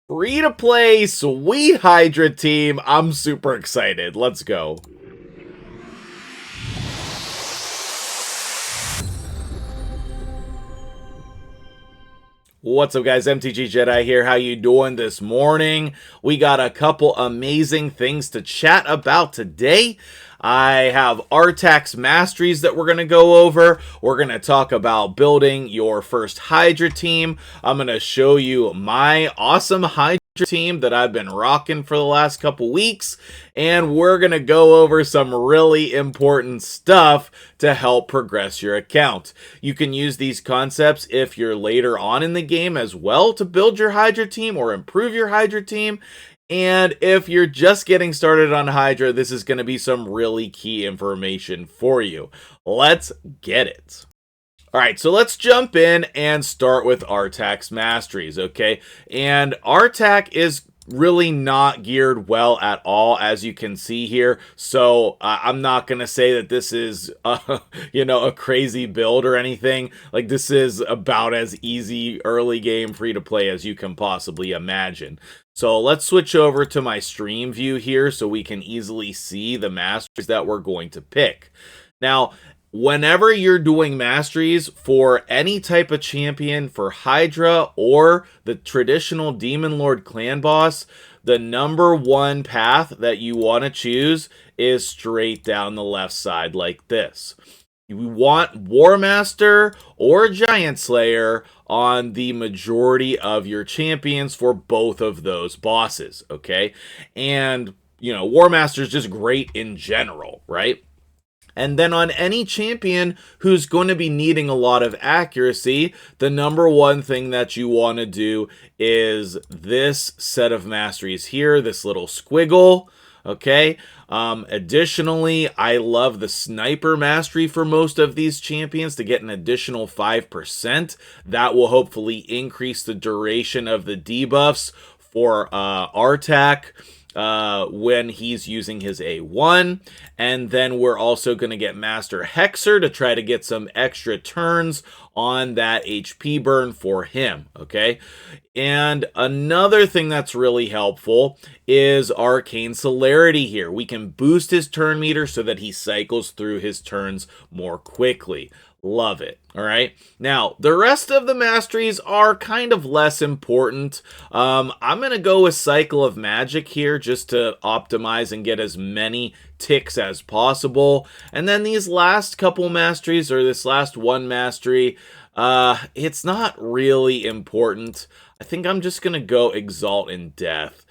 Free to play, sweet Hydra team. I'm super excited. Let's go. What's up, guys? MtgJedi here. How you doing this morning? We got a couple amazing things to chat about today. I have Artak's Masteries that we're going to go over. We're going to talk about building your first Hydra team. I'm going to show you my awesome Hydra team that I've been rocking for the last couple weeks, and we're gonna go over some really important stuff to help progress your account. You can use these concepts if you're later on in the game as well to build your Hydra team or improve your Hydra team. And if you're just getting started on Hydra, this is going to be some really key information for you. Let's get it. Alright, so let's jump in and start with Artak's Masteries, okay? And Artak is really not geared well at all, as you can see here. So I'm not going to say that this is, a crazy build or anything. Like, this is about as easy early game free to play as you can possibly imagine. So let's switch over to my stream view here so we can easily see the Masteries that we're going to pick. Now, whenever you're doing Masteries for any type of champion for Hydra or the traditional Demon Lord clan boss, the number one path that you want to choose is straight down the left side like this. You want War Master or Giant Slayer on the majority of your champions for both of those bosses, okay? And, War Master is just great in general, right? And then on any champion who's going to be needing a lot of accuracy, the number one thing that you want to do is this set of Masteries here, this little squiggle, okay? Additionally, I love the Sniper Mastery for most of these champions to get an additional 5%. That will hopefully increase the duration of the debuffs for Artak when he's using his A1. And then we're also going to get Master Hexer to try to get some extra turns on that HP burn for him, okay? And another thing that's really helpful is Arcane Celerity here. We can boost his turn meter so that he cycles through his turns more quickly. Love it. All right. Now, the rest of the Masteries are kind of less important. I'm going to go with Cycle of Magic here just to optimize and get as many ticks as possible. And then these last couple Masteries, or this last one Mastery, it's not really important. I think I'm just going to go Exalt in Death.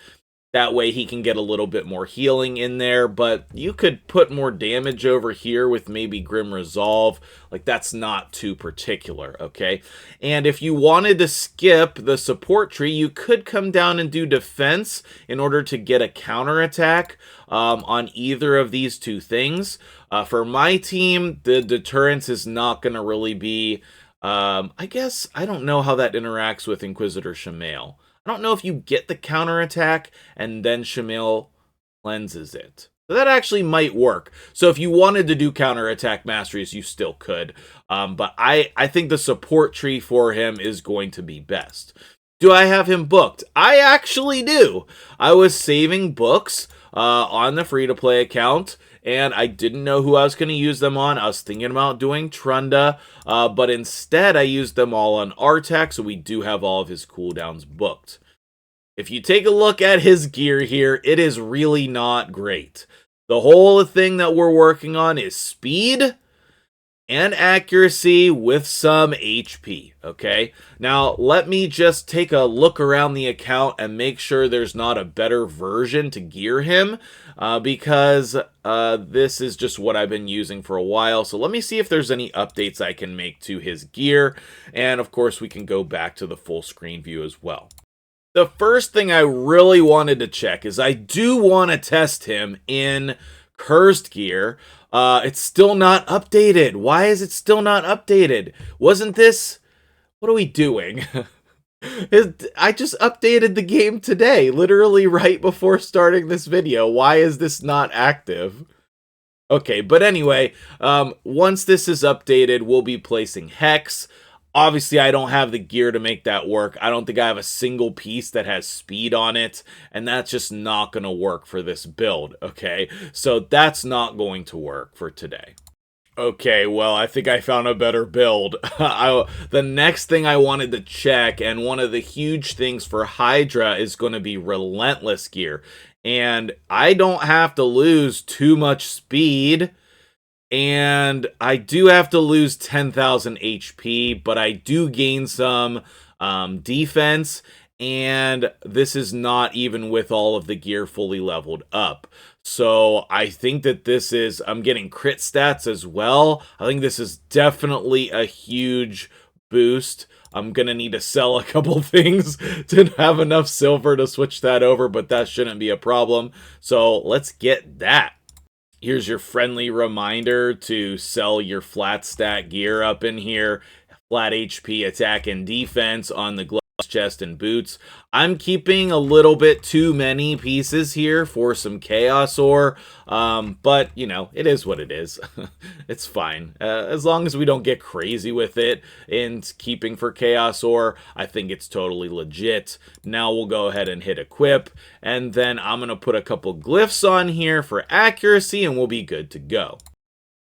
That way he can get a little bit more healing in there, but you could put more damage over here with maybe Grim Resolve. Like, that's not too particular, okay? And if you wanted to skip the support tree, you could come down and do defense in order to get a counterattack on either of these two things. For my team, the deterrence is not going to really be... I guess I don't know how that interacts with Inquisitor Shamail. I don't know if you get the counterattack and then Shamail cleanses it. So that actually might work. So if you wanted to do counterattack Masteries, you still could. But I think the support tree for him is going to be best. Do I have him booked? I actually do. I was saving books on the free-to-play account, and I didn't know who I was going to use them on. I was thinking about doing Trunda, but instead I used them all on Artak, so we do have all of his cooldowns booked. If you take a look at his gear here, it is really not great. The whole thing that we're working on is speed and accuracy with some HP, okay? Now, let me just take a look around the account and make sure there's not a better version to gear him, because this is just what I've been using for a while. So let me see if there's any updates I can make to his gear, and of course we can go back to the full screen view as well. The first thing I really wanted to check is I do want to test him in Cursed gear. It's still not updated. Why is it still not updated? Wasn't this... What are we doing? I just updated the game today, literally right before starting this video. Why is this not active? Okay, but anyway, once this is updated, we'll be placing Hex. Obviously, I don't have the gear to make that work. I don't think I have a single piece that has speed on it, and that's just not going to work for this build, okay? So that's not going to work for today. Okay, well, I think I found a better build. The next thing I wanted to check, and one of the huge things for Hydra, is going to be Relentless gear. And I don't have to lose too much speed, and I do have to lose 10,000 HP, but I do gain some defense, and this is not even with all of the gear fully leveled up. So I think that this is, I'm getting crit stats as well. I think this is definitely a huge boost. I'm going to need to sell a couple things to have enough silver to switch that over, but that shouldn't be a problem. So let's get that. Here's your friendly reminder to sell your flat stat gear up in here. Flat HP, attack, and defense on the gloves, chest, and boots. I'm keeping a little bit too many pieces here for some chaos ore, but, you know, it is what it is. It's fine. As long as we don't get crazy with it and keeping for chaos ore, I think it's totally legit. Now we'll go ahead and hit equip, and then I'm going to put a couple glyphs on here for accuracy, and we'll be good to go.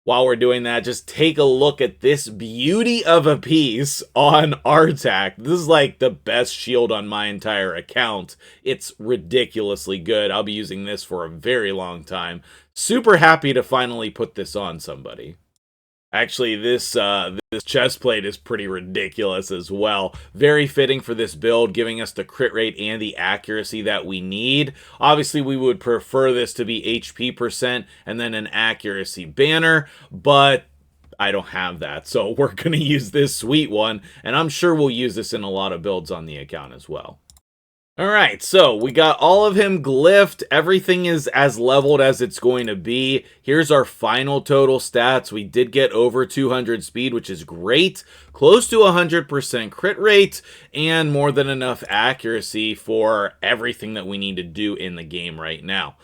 While we're doing that, just take a look at this beauty of a piece on Artak. This is like the best shield on my entire account. It's ridiculously good. I'll be using this for a very long time. Super happy to finally put this on somebody. Actually, this chest plate is pretty ridiculous as well. Very fitting for this build, giving us the crit rate and the accuracy that we need. Obviously, we would prefer this to be HP percent and then an accuracy banner, but I don't have that, so we're going to use this sweet one, and I'm sure we'll use this in a lot of builds on the account as well. Alright, so we got all of him glyphed. Everything is as leveled as it's going to be. Here's our final total stats. We did get over 200 speed, which is great. Close to 100% crit rate, and more than enough accuracy for everything that we need to do in the game right now.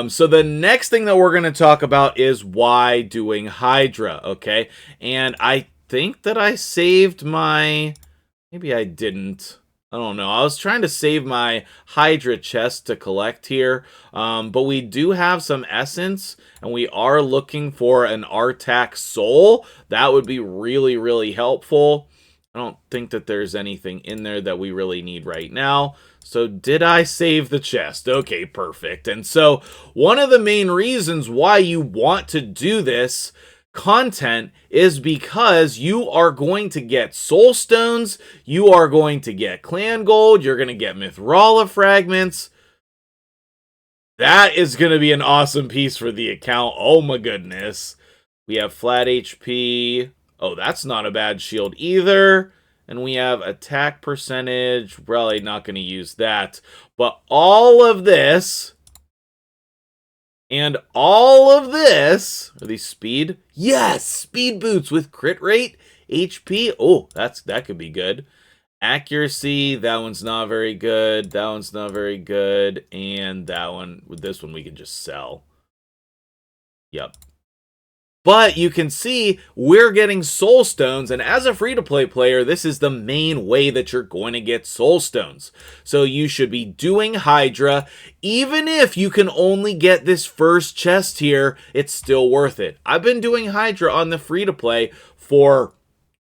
So the next thing that we're going to talk about is why doing Hydra, okay? And I think that I saved my... Maybe I didn't... I don't know. I was trying to save my Hydra chest to collect here, but we do have some essence, and we are looking for an Artak soul. That would be really, really helpful. I don't think that there's anything in there that we really need right now. So did I save the chest? Okay, perfect. And so one of the main reasons why you want to do this content is because you are going to get soul stones, you are going to get clan gold, you're going to get mithrala fragments. That is going to be an awesome piece for the account. Oh my goodness. We have flat HP. Oh, that's not a bad shield either. And we have attack percentage. Probably not going to use that. But all of this... And all of this, are these speed? Yes, speed boots with crit rate, HP. Oh, that could be good. Accuracy, that one's not very good. That one's not very good. And that one, with this one, we can just sell. Yep. But you can see we're getting soul stones, and as a free-to-play player, this is the main way that you're going to get soul stones. So you should be doing Hydra. Even if you can only get this first chest here, it's still worth it. I've been doing Hydra on the free-to-play for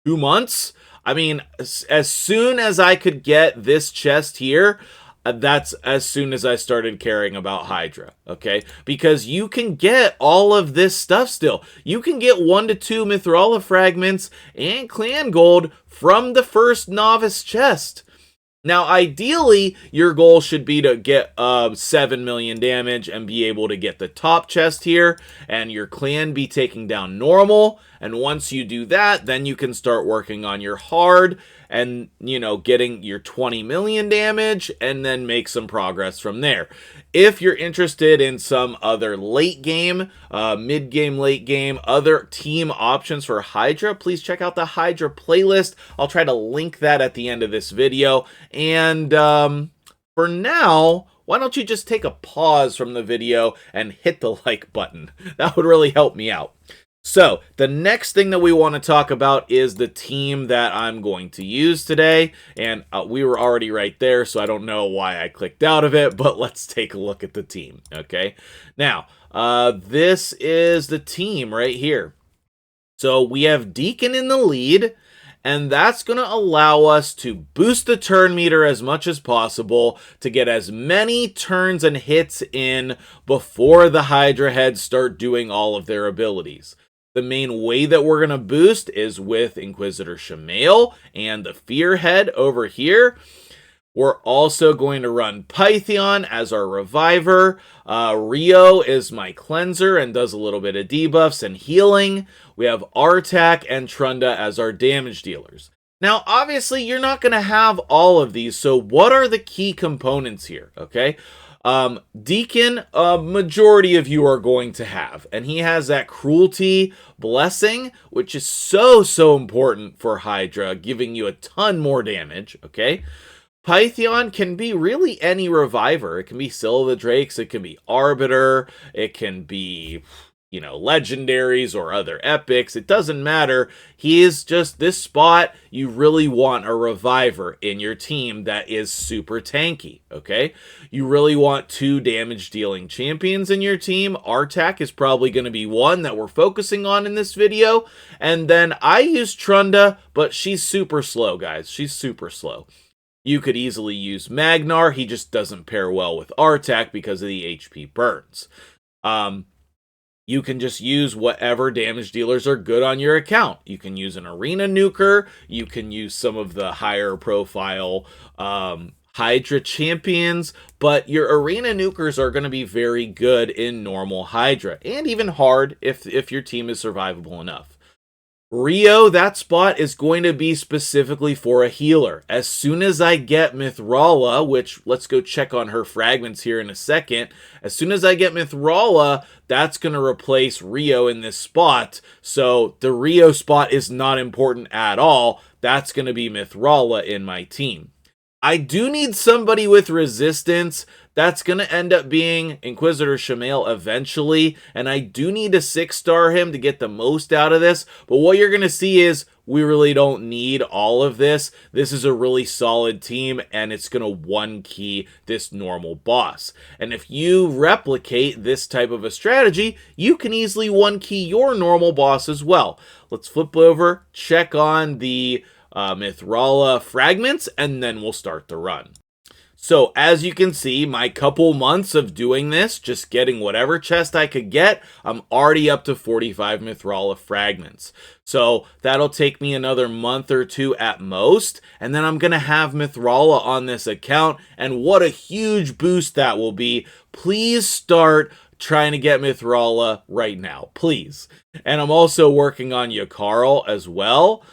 2 months. I mean, as soon as I could get this chest here, that's as soon as I started caring about Hydra, okay? Because you can get all of this stuff still. You can get 1 to 2 mithrala fragments and clan gold from the first novice chest. Now, ideally, your goal should be to get 7 million damage and be able to get the top chest here, and your clan be taking down normal. And once you do that, then you can start working on your hard and, you know, getting your 20 million damage, and then make some progress from there. If you're interested in some other late game, mid game, late game, other team options for Hydra, please check out the Hydra playlist. I'll try to link that at the end of this video. And for now, why don't you just take a pause from the video and hit the like button? That would really help me out. So, the next thing that we want to talk about is the team that I'm going to use today. And we were already right there, so I don't know why I clicked out of it, but let's take a look at the team, okay? Now, this is the team right here. So, we have Deacon in the lead, and that's going to allow us to boost the turn meter as much as possible to get as many turns and hits in before the Hydra heads start doing all of their abilities. The main way that we're going to boost is with Inquisitor Shamael and the Fear Head over here. We're also going to run Pythion as our reviver. Rio is my cleanser and does a little bit of debuffs and healing. We have Artak and Trunda as our damage dealers. Now, obviously, you're not going to have all of these, so what are the key components here, okay? Deacon, a majority of you are going to have, and he has that cruelty blessing, which is so important for Hydra, giving you a ton more damage, okay? Pythion can be really any reviver. It can be Scylla the Drakes, it can be Arbiter, it can be, you know, legendaries or other epics. It doesn't matter. He is just this spot. You really want a reviver in your team that is super tanky, okay? You really want 2 damage dealing champions in your team. Artak is probably going to be one that we're focusing on in this video. And then I use Trunda, but she's super slow, guys. She's super slow. You could easily use Magnar. He just doesn't pair well with Artak because of the HP burns. You can just use whatever damage dealers are good on your account. You can use an Arena Nuker. You can use some of the higher profile Hydra champions. But your Arena Nukers are going to be very good in normal Hydra. And even hard if your team is survivable enough. Rio, that spot is going to be specifically for a healer. As soon as I get Mithrala, which let's go check on her fragments here in a second. As soon as I get Mithrala, that's going to replace Rio in this spot. So the Rio spot is not important at all. That's going to be Mithrala in my team. I do need somebody with resistance. That's going to end up being Inquisitor Shamael eventually, and I do need to 6-star him to get the most out of this, but what you're going to see is we really don't need all of this. This is a really solid team, and it's going to 1-key this normal boss. And if you replicate this type of a strategy, you can easily 1-key your normal boss as well. Let's flip over, check on the Mithrala fragments, and then we'll start the run. So as you can see, my couple months of doing this, just getting whatever chest I could get, I'm already up to 45 Mithrala fragments. So that'll take me another month or 2 at most, and then I'm going to have Mithrala on this account, and what a huge boost that will be. Please start trying to get Mithrala right now, please. And I'm also working on Yakarl as well.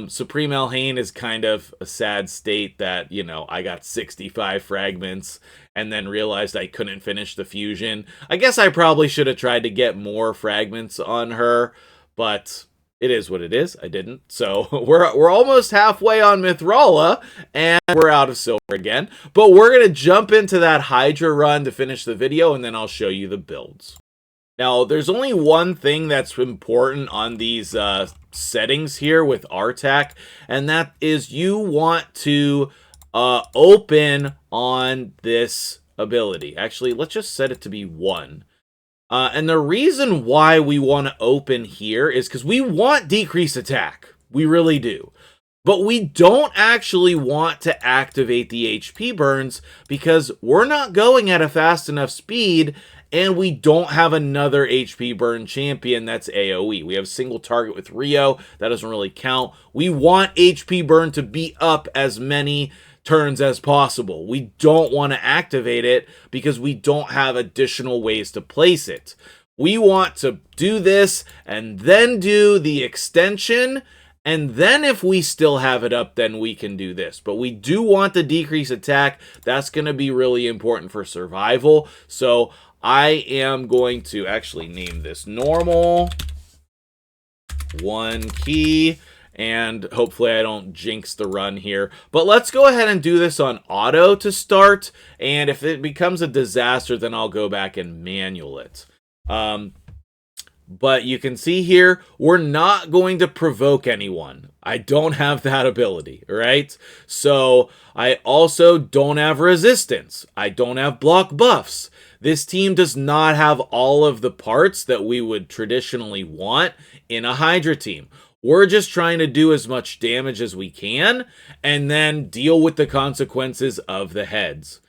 Supreme Elhain is kind of a sad state that, you know, I got 65 fragments and then realized I couldn't finish the fusion. I guess I probably should have tried to get more fragments on her, but it is what it is. I didn't. So we're almost halfway on Mithrala, and we're out of silver again. But we're going to jump into that Hydra run to finish the video, and then I'll show you the builds. Now, there's only one thing that's important on these settings here with Artak, and that is you want to open on this ability. Actually, let's just set it to be 1. And the reason why we want to open here is because we want decreased attack. We really do. But we don't actually want to activate the HP burns because we're not going at a fast enough speed, and we don't have another HP burn champion that's AoE. We have single target with Rio. That doesn't really count. We want HP burn to be up as many turns as possible. We don't want to activate it because we don't have additional ways to place it. We want to do this and then do the extension, and then if we still have it up, then we can do this. But we do want the decrease attack. That's going to be really important for survival. So I am going to actually name this normal 1-key. And hopefully I don't jinx the run here. But let's go ahead and do this on auto to start. And if it becomes a disaster, then I'll go back and manual it. But you can see here, we're not going to provoke anyone. I don't have that ability, right? So I also don't have resistance. I don't have block buffs. This team does not have all of the parts that we would traditionally want in a Hydra team. We're just trying to do as much damage as we can and then deal with the consequences of the heads.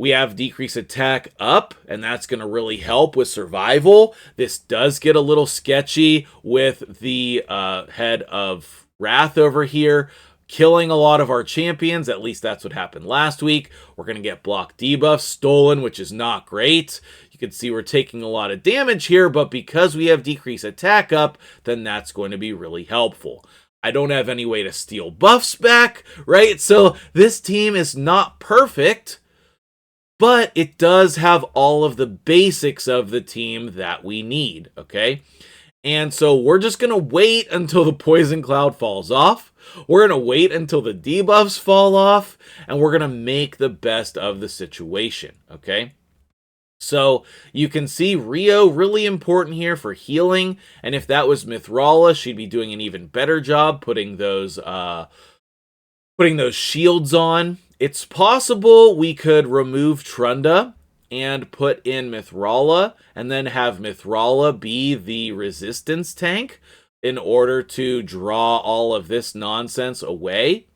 We have decrease attack up, and that's going to really help with survival. This does get a little sketchy with the head of Wrath over here, killing a lot of our champions. At least that's what happened last week. We're going to get block debuffs stolen, which is not great. You can see we're taking a lot of damage here, but because we have decrease attack up, then that's going to be really helpful. I don't have any way to steal buffs back, right? So this team is not perfect, but it does have all of the basics of the team that we need, okay? And so we're just going to wait until the poison cloud falls off. We're going to wait until the debuffs fall off, and we're going to make the best of the situation, okay? So you can see Rio really important here for healing, and if that was Mithrala, she'd be doing an even better job putting those shields on. It's possible we could remove Trunda and put in Mithrala, and then have Mithrala be the resistance tank in order to draw all of this nonsense away.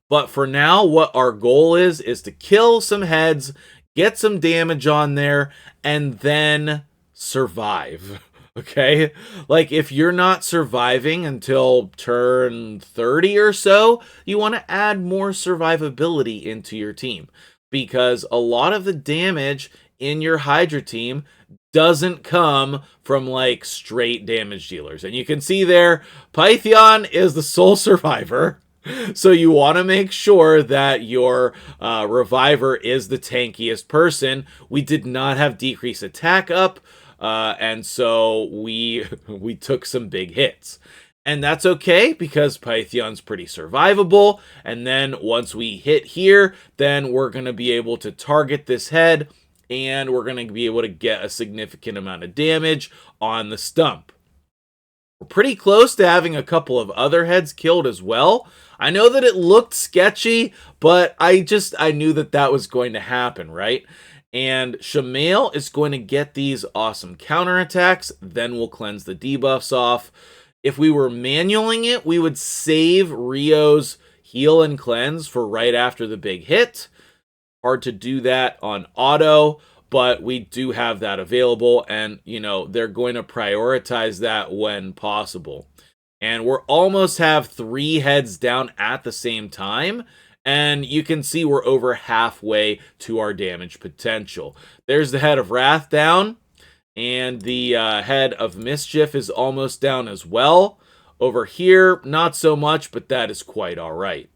But for now, what our goal is to kill some heads, get some damage on there, and then survive. Okay? Like, if you're not surviving until turn 30 or so, you want to add more survivability into your team. Because a lot of the damage in your Hydra team doesn't come from, like, straight damage dealers. And you can see there, Pythion is the sole survivor. So you want to make sure that your reviver is the tankiest person. We did not have decrease attack up, and so we took some big hits. And that's okay, because Pythion's pretty survivable. And then once we hit here, then we're going to be able to target this head, and we're going to be able to get a significant amount of damage on the stump. We're pretty close to having a couple of other heads killed as well. I know that it looked sketchy, but I knew that was going to happen, right? And Shamail is going to get these awesome counterattacks. Then we'll cleanse the debuffs off. If we were manualing it, we would save Rio's heal and cleanse for right after the big hit. Hard to do that on auto, but we do have that available, and, you know, they're going to prioritize that when possible. And we're almost have 3 heads down at the same time, and you can see we're over halfway to our damage potential. There's the head of Wrath down, and the head of Mischief is almost down as well. Over here, not so much, but that is quite all right.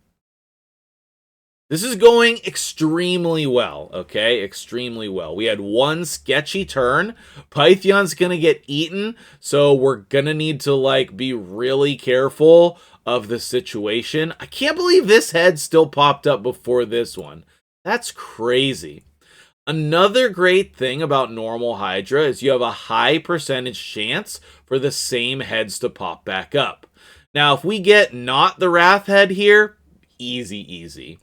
This is going extremely well, okay? Extremely well. We had one sketchy turn. Pythion's going to get eaten, so we're going to need to, like, be really careful of the situation. I can't believe this head still popped up before this one. That's crazy. Another great thing about Normal Hydra is you have a high percentage chance for the same heads to pop back up. Now, if we get not the Wrath head here, easy.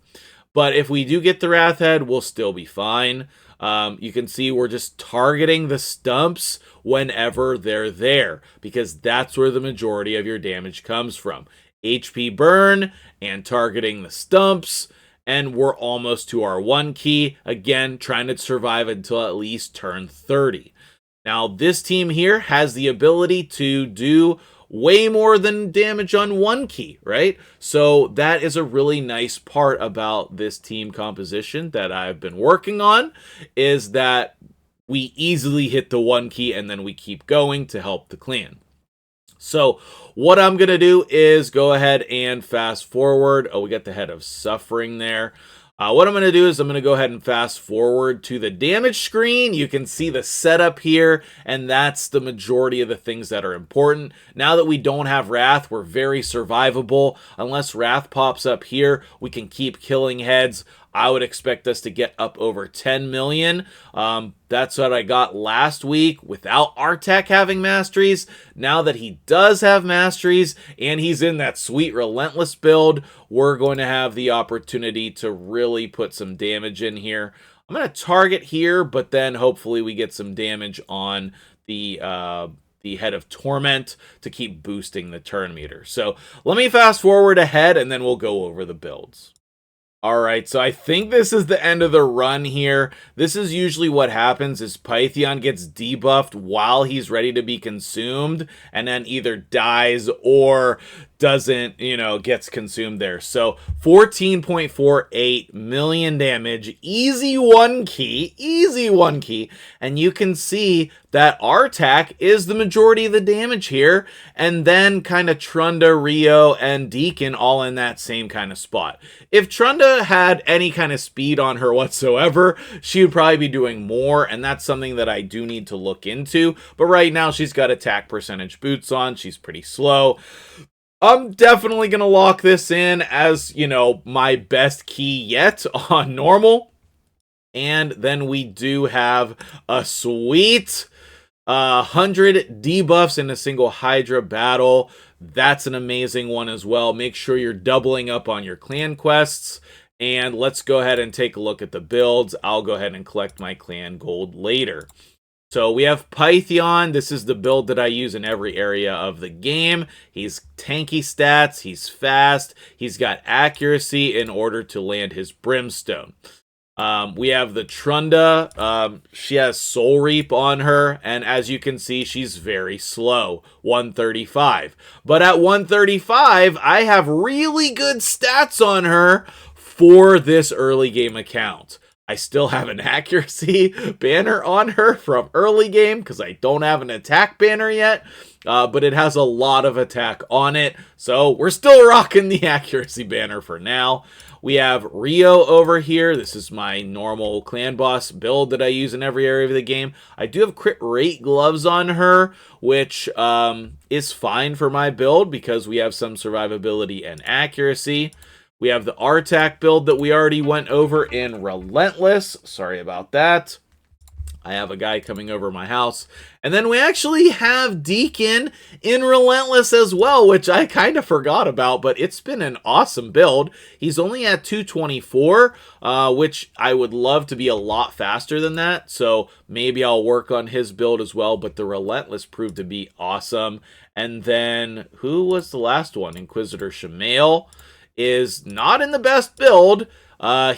But if we do get the Wrath head, we'll still be fine. You can see we're just targeting the stumps whenever they're there, because that's where the majority of your damage comes from. HP burn and targeting the stumps, and we're almost to our 1 key. Again, trying to survive until at least turn 30. Now, this team here has the ability to do way more than damage on 1 key, right? So that is a really nice part about this team composition that I've been working on, is that we easily hit the 1 key and then we keep going to help the clan. So what I'm going to do is go ahead and fast forward. Oh, we got the head of suffering there. What I'm going to do is I'm going to go ahead and fast forward to the damage screen. You can see the setup here, and that's the majority of the things that are important. Now that we don't have Wrath, we're very survivable. Unless Wrath pops up here, we can keep killing heads. I would expect us to get up over 10 million. That's what I got last week without Artak having Masteries. Now that he does have Masteries and he's in that sweet Relentless build, we're going to have the opportunity to really put some damage in here. I'm going to target here, but then hopefully we get some damage on the Head of Torment to keep boosting the turn meter. So let me fast forward ahead and then we'll go over the builds. Alright, so I think this is the end of the run here. This is usually what happens is Pythion gets debuffed while he's ready to be consumed and then either dies or doesn't, gets consumed there. So 14.48 million damage, easy one key. And you can see that Artak is the majority of the damage here. And then kind of Trunda, Rio, and Deacon all in that same kind of spot. If Trunda had any kind of speed on her whatsoever, she would probably be doing more. And that's something that I do need to look into. But right now she's got attack percentage boots on. She's pretty slow. I'm definitely going to lock this in as, my best key yet on normal. And then we do have a sweet 100 debuffs in a single Hydra battle. That's an amazing one as well. Make sure you're doubling up on your clan quests. And let's go ahead and take a look at the builds. I'll go ahead and collect my clan gold later. So we have Pythion. This is the build that I use in every area of the game. He's tanky stats. He's fast. He's got accuracy in order to land his Brimstone. We have the Trunda. She has Soul Reap on her. And as you can see, she's very slow. 135. But at 135, I have really good stats on her for this early game account. I still have an accuracy banner on her from early game because I don't have an attack banner yet, but it has a lot of attack on it, so we're still rocking the accuracy banner for now. We have Rio over here. This is my normal clan boss build that I use in every area of the game. I do have crit rate gloves on her, which is fine for my build because we have some survivability and accuracy. We have the Artak build that we already went over in Relentless. Sorry about that. I have a guy coming over my house. And then we actually have Deacon in Relentless as well, which I kind of forgot about, but it's been an awesome build. He's only at 224, which I would love to be a lot faster than that. So maybe I'll work on his build as well, but the Relentless proved to be awesome. And then who was the last one? Inquisitor Shamail is not in the best build.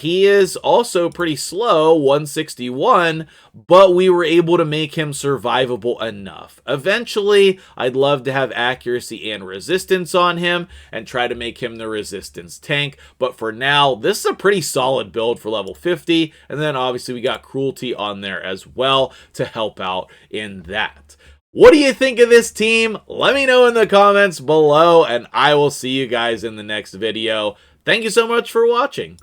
He is also pretty slow, 161, but we were able to make him survivable enough. Eventually, I'd love to have accuracy and resistance on him and try to make him the resistance tank, but for now, this is a pretty solid build for level 50, and then obviously we got cruelty on there as well to help out in that. What do you think of this team? Let me know in the comments below, and I will see you guys in the next video. Thank you so much for watching.